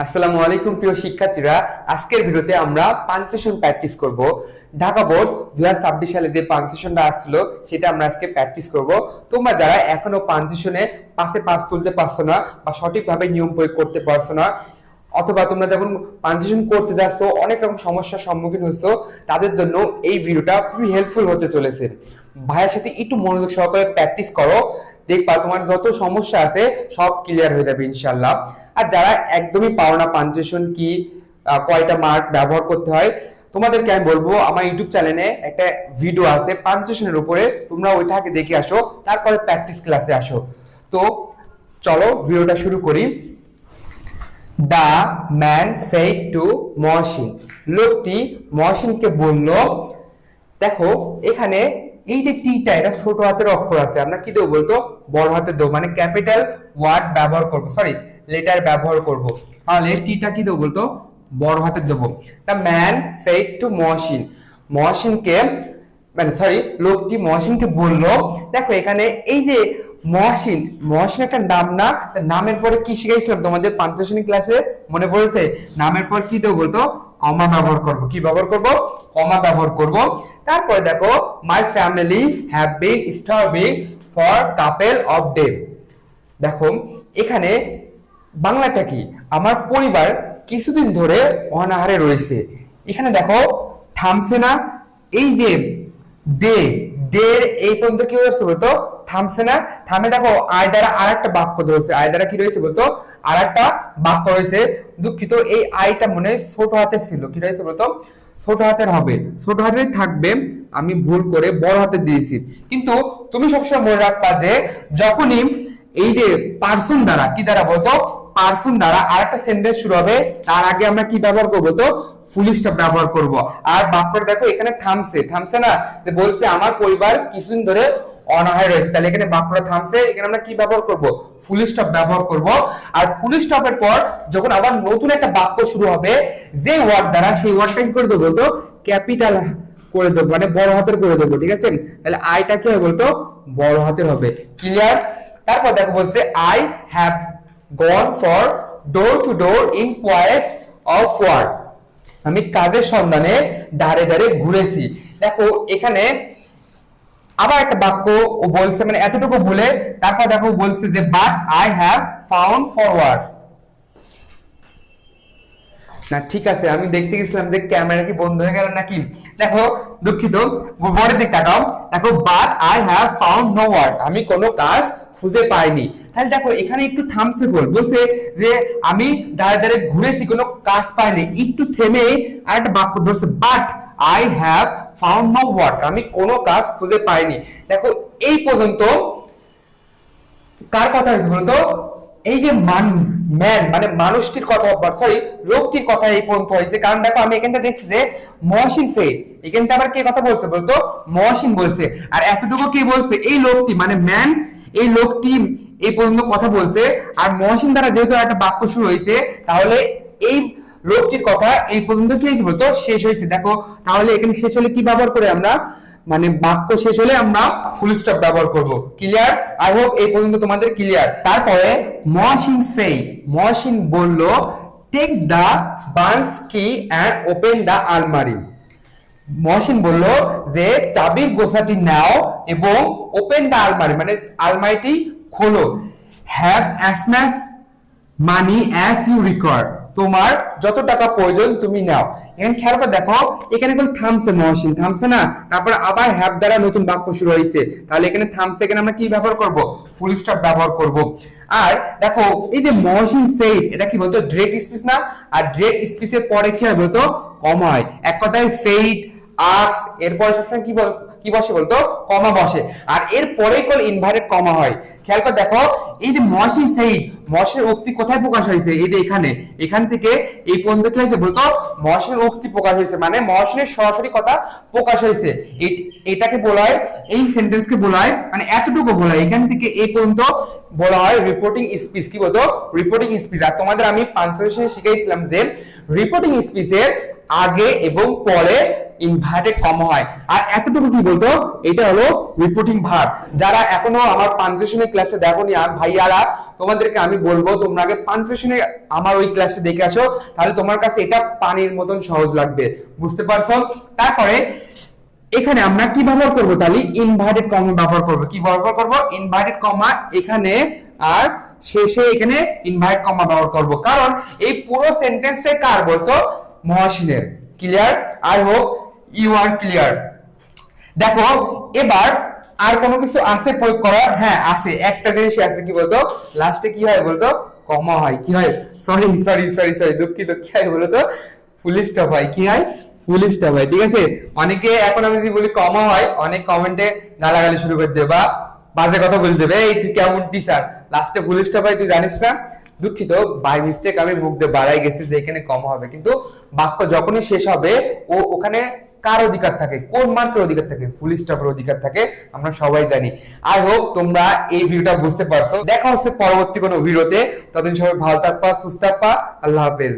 আসসালামু আলাইকুম প্রিয় শিক্ষার্থীরা, আজকের ভিডিওতে আমরা পাঞ্চুয়েশন প্র্যাকটিস করব। ঢাকা বোর্ড 2026 সালে যে পাঞ্চুয়েশনটা আসলো সেটা আমরা আজকে প্র্যাকটিস করব। তোমরা যারা এখনো পাঞ্চুয়েশনে পাশে পাস তুলতে পারছো না বা সঠিকভাবে নিয়ম প্রয়োগ করতে পারছো না, অথবা তোমরা যখন পাঞ্চুয়েশন করতে যাচ্ছ অনেক রকম সমস্যার সম্মুখীন হচ্ছো, তাদের জন্য এই ভিডিওটা খুবই হেল্পফুল হতে চলেছে। ভাইয়ের সাথে একটু মনোযোগ সহকারে প্র্যাকটিস করো, দেখবা তোমার যত সমস্যা আছে সব ক্লিয়ার হয়ে যাবে ইনশাল্লাহ। আর যারা একদমই পারো না পাঞ্চুয়েশন কি, কয়টা মার্ক ব্যবহার করতে হয়, তোমাদেরকে আমি বলবো আমার ইউটিউব চ্যানেলে একটা ভিডিও আছে পাঞ্চুয়েশনের উপরে, তোমরা ওইটাকে দেখে আসো, তারপরে প্র্যাকটিস ক্লাসে আসো। তো চলো ভিডিওটা শুরু করি। The man said to Mohsin, লোকটি মহসিনকে বলল। দেখো এখানে এই যে টিটা, এটা ছোট হাতের অক্ষর আছে, আমরা কি দেবো বলতো? বড় হাতে দেবো, মানে ক্যাপিটাল ওয়ার্ড ব্যবহার করব, সরি লেটার ব্যবহার করব। তাহলে টিটা কি দেবো বলতো? বড় হাতে দেবো। The man said to Mohsin, মহসিনকে মানে সরি লোকটি মহসিনকে বলল। দেখো এখানে এই যে মহসিন, মহসিন একটা নাম না? নামের পরে কি শিখাইছিলাম তোমাদের পাঞ্চুয়েশন ক্লাসে, মনে পড়েছে? নামের পর কি দেবো বলতো? কমা ব্যবহার করব। কি ব্যবহার করব? কমা ব্যবহার করব। তারপরে দেখো my family have been starving for couple off day. দেখো এখানে বাংলাটা কি? আমার পরিবার কিছুদিন ধরে অনাহারে রয়েছে। এখানে দেখো থামছে না, এই যে ডে, ডের এই পর্যন্ত কি হয়েছে বলতো? থামছে না, থামে। দেখো আয় দ্বারা আর একটা বাক্য ধরেছে, আয় দ্বারা কি রয়েছে বলতো? আর একটা বাক্য রয়েছে। দুঃখিত, এই আইটা মনে ছোট হাতের ছিল, কি রয়েছে বলতো? ছোট হাতের হবে, ছোট হাতের থাকবে, আমি ভুল করে বড় হাতে দিয়েছি। কিন্তু তুমি সবসময় মনে রাখবা যে যখনই এই যে পার্সন দ্বারা, কি দ্বারা বলতো? পার্সন দ্বারা আর একটা সেন্টেন্স শুরু হবে, তার আগে আমরা কি ব্যবহার করবো? তো ফুল স্টপ ব্যবহার করব। আর বাক্যটা দেখো এখানে থামছে, থামছে না, যে বলছে আমার পরিবার কিছুদিন ধরে অনাহারে রয়েছে, তাহলে এখানে বাক্যটা থামছে, এখানে আমরা কি ব্যবহার করব? ফুল স্টপ ব্যবহার করব। আর ফুল স্টপের পর যখন আবার নতুন একটা বাক্য শুরু হবে, যে ওয়ার্ড দ্বারা, সেই ওয়ার্ডটা কি করে দেবো বলতো? ক্যাপিটাল করে দেবো, মানে বড় হাতের করে দেবো, ঠিক আছে? তাহলে আইটা কি হবে বলতো? বড় হাতের হবে। ক্লিয়ার? তারপর দেখো বলছে I have gone for door to door in quest of word, আমি কাজের সন্ধানে দাঁড়ে দাঁড়ে ঘুরেছি। দেখো এখানে আবার একটা বাক্য ও বলছে, মানে এতটুকু বলে তারপর দেখো বলছে যে but I have found forward. না ঠিক আছে, আমি দেখতে গেছিলাম যে ক্যামেরা কি বন্ধ হয়ে গেল নাকি। দেখো দুঃখিত, পরের দিক তাকাও। দেখো but I have found no work, আমি কোনো কাজ খুঁজে পাইনি। তাহলে দেখো এখানে একটু থামছে, বলছে যে আমি দাঁড়ে দাঁড়ে ঘুরেছি, কোনো কাজ পাইনি। একটু থেমে আর একটা বাক্য ধরছে, but I have found no work, আমি কোনো কাজ খুঁজে পাইনি। দেখো এই পর্যন্ত কার কথা হয়েছে বলতো? এই যে ম্যান, মানে মানুষটির কথা, সরি লোকটির কথা এই পর্যন্ত হয়েছে। কারণ দেখো আমি এখানটা দেখছি যে মহসিন সেড, এখানটা আবার কে কথা বলছে বলতো? মহসিন বলছে। আর এতটুকু কে বলছে? এই লোকটি, মানে ম্যান, এই লোকটি এই পর্যন্ত কথা বলছে। আর মহসিন দ্বারা যেহেতু একটা বাক্য শুরু হয়েছে, তাহলে এই লোকটির কথা এই পর্যন্ত কি হয়েছে বলতো? শেষ হয়েছে। দেখো তাহলে এখানে শেষ হলে কি ব্যবহার করে আমরা, মানে বাক্য শেষ হলে আমরা ফুল স্টপ ব্যবহার করব। ক্লিয়ার? আই হোপ এই পর্যন্ত তোমাদের ক্লিয়ার। তারপরে মহসিন সেই, মহসিন বলল টেক দা বান্স কি এন্ড ওপেন দা আলমারি। মহসিন বলল যে চাবির গোছাটি নাও এবং ওপেন দা আলমারি, মানে আলমারিটি খোলো। Have as much money as you require, তোমার যত টাকা প্রয়োজন তুমি নাও। এখানে খেয়াল করে দেখো এখানে কিন্তু থামছে, মহসিন থামছে না, তারপর আবার হ্যাভ দ্বারা নতুন বাক্য শুরু হয়েছে, তাহলে এখানে থামছে, এখানে আমরা কি ব্যবহার করব? ফুল স্টপ ব্যবহার করব। আর দেখো এই যে মহসিন সেড, এটা কি বলতো? ডিরেক্ট স্পিচ না? আর ডিরেক্ট স্পিচের পরে কি হয় বলতো? কমা হয়। এক কথায় সেড আস্ক, এরপরে সবসময় কি বসে বলতো? কমা বসে। আর এর পরেই কল ইনভার্টেড কমা হয়। খেয়াল করে দেখো এই যে মহসিন সেইড, মহসিনের উক্তি কোথায় প্রকাশ হয়েছে? এই যে এখানে, এখান থেকে এই পর্যন্ত কি হয়েছে বলতো? মহসিনের উক্তি প্রকাশ হয়েছে, মানে মহসিনের সরাসরি কথা প্রকাশ হয়েছে। এটাকে বলা হয়, এই সেন্টেন্সকে বলা হয়, মানে এতটুকু বলা হয়, এখান থেকে এই পর্যন্ত বলা হয় রিপোর্টিং স্পিচ। কি বলতো? Reporting speech. আর তোমাদের আমি পাঞ্চুয়েশনে শিখাইছিলাম যে রিপোর্টিং স্পিচের আগে এবং পরে ইনভার্টেড কমা হয়। আর এতটুকু কি বলতো, এটা হলো রিপোর্টিং ভার্ব। যারা এখনো আমার পাঞ্চুয়েশনের ক্লাসে দেখোনি আর ভাইয়ারা, তোমাদেরকে আমি বলবো তোমরা আগে পাঞ্চুয়েশনে আমার ওই ক্লাসে দেখে আসো, তাহলে তোমার কাছে এটা পানির মতন সহজ লাগবে, বুঝতে পারছো? তারপরে এখানে আমরা কি ব্যবহার করব, তাহলে ইনভার্টেড কমা ব্যবহার করব। কি ব্যবহার করব? ইনভার্টেড কমা এখানে, আর শেষে এখানে ইনভার্টেড কমা ব্যবহার করব, কারণ এই পুরো সেন্টেন্সটা কার বলতো? মহসিনের। Clear? I hope you are clear. দেখো এবার আর কোনো কিছু আছে প্রয়োগ করার? হ্যাঁ আছে, একটা জিনিস আছে, কি বলতো? লাস্টে কি হয় বলতো? কমা হয়। কি হয়? সরি সরি সরি সরি, দুঃখিত। কি হয় বলতো? ফুল স্টপ হয়। কি হয়? ফুল স্টপ হয়। ঠিক আছে? অনেকে এখন আমি যদি বলি কমা হয়, অনেক কমেন্টে গালাগালি শুরু করে দেবে বা বাজে কথা বলে দেবে, এই তুই কেমন টিচার, লাস্টে ফুল স্টপ হয়, তুই জানিস না? দুঃখিত, বাই মিস্টেক আমি মুখ দিয়ে বাড়াই গেছি যে এখানে কমা হবে, কিন্তু বাক্য যখনই শেষ হবে ওখানে কার অধিকার থাকে? কোন মার্কের অধিকার থাকে? ফুল স্টপের অধিকার থাকে, আমরা সবাই জানি। আই হোপ তোমরা এই ভিডিওটা বুঝতে পারছো। দেখা হচ্ছে পরবর্তী কোনো ভিডিওতে। ততদিন সবাই ভালো থাকবা, সুস্থ থাকবা। আল্লাহ হাফেজ।